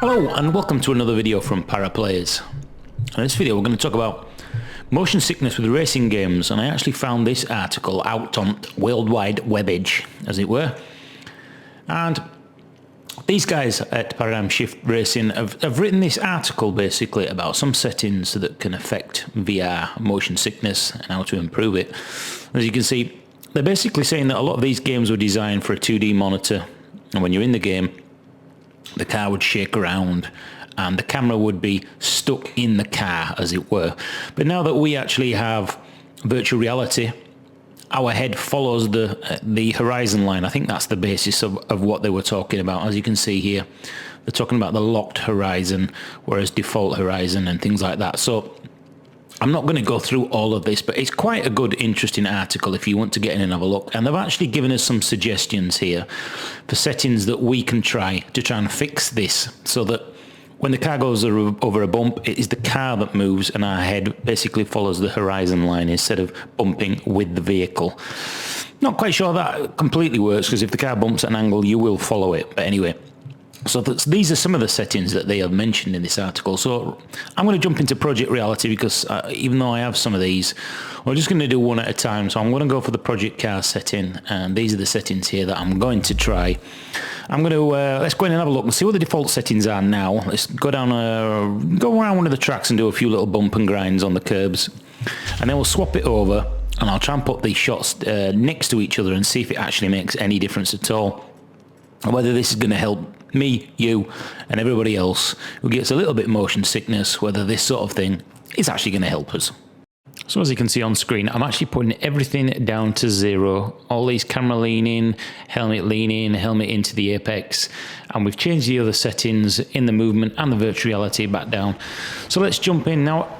Hello and welcome to another video from Paraplayers. In this video we're going to talk about motion sickness with racing games, and I actually found this article out on World Wide Webage, as it were. And these guys at Paradigm Shift Racing have written this article basically about some settings that can affect VR motion sickness and how to improve it. As you can see, they're basically saying that a lot of these games were designed for a 2D monitor, and when you're in the game, the car would shake around and the camera would be stuck in the car, as it were. But now that we actually have virtual reality, our head follows the horizon line. I think that's the basis of what they were talking about. As you can see here, they're talking about the locked horizon, whereas default horizon and things like that. So I'm not going to go through all of this, but it's quite a good, interesting article if you want to get in and have a look. And they've actually given us some suggestions here for settings that we can try and fix this, so that when the car goes over a bump, it is the car that moves and our head basically follows the horizon line instead of bumping with the vehicle. Not quite sure that completely works, because if the car bumps at an angle, you will follow it. But anyway, so these are some of the settings that they have mentioned in this article. So I'm going to jump into Project Reality, because even though I have some of these, we're just going to do one at a time. So I'm going to go for the Project Car setting, and these are the settings here that I'm going to try. I'm going to let's go in and have a look and see what the default settings are now. Let's go down, go around one of the tracks and do a few little bump and grinds on the curbs, and then we'll swap it over, and I'll try and put these shots next to each other and see if it actually makes any difference at all, and whether this is going to help me, you, and everybody else who gets a little bit motion sickness, whether this sort of thing is actually going to help us. So as you can see on screen, I'm actually putting everything down to 0. All these camera leaning, helmet into the apex, and we've changed the other settings in the movement and the virtual reality back down. So let's jump in now.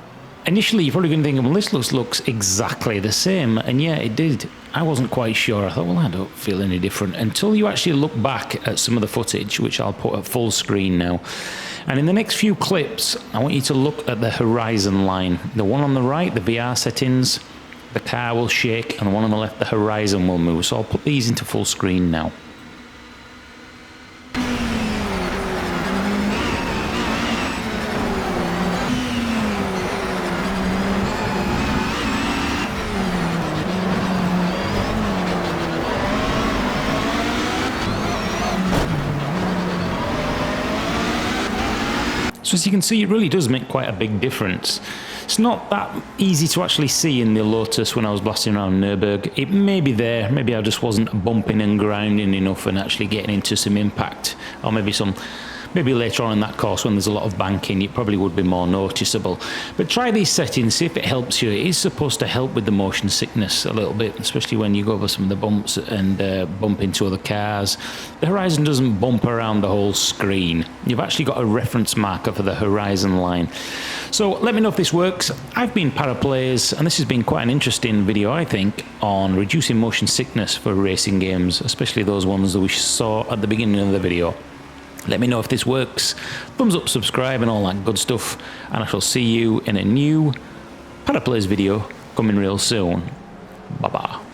Initially, you're probably going to think, well, this looks exactly the same, and yeah, it did. I wasn't quite sure. I thought, well, I don't feel any different, until you actually look back at some of the footage, which I'll put at full screen now. And in the next few clips, I want you to look at the horizon line. The one on the right, the VR settings, the car will shake, and the one on the left, the horizon will move. So I'll put these into full screen now. So as you can see, it really does make quite a big difference. It's not that easy to actually see in the Lotus when I was blasting around Nürburgring. It may be there, maybe I just wasn't bumping and grinding enough and actually getting into some impact, or maybe later on in that course when there's a lot of banking, it probably would be more noticeable. But try these settings, see if it helps you. It is supposed to help with the motion sickness a little bit, especially when you go over some of the bumps and bump into other cars. The horizon doesn't bump around the whole screen. You've actually got a reference marker for the horizon line. So let me know if this works. I've been Paraplayers, and this has been quite an interesting video, I think, on reducing motion sickness for racing games, especially those ones that we saw at the beginning of the video. Let me know if this works. Thumbs up, subscribe, and all that good stuff. And I shall see you in a new Paraplayers video coming real soon. Bye-bye.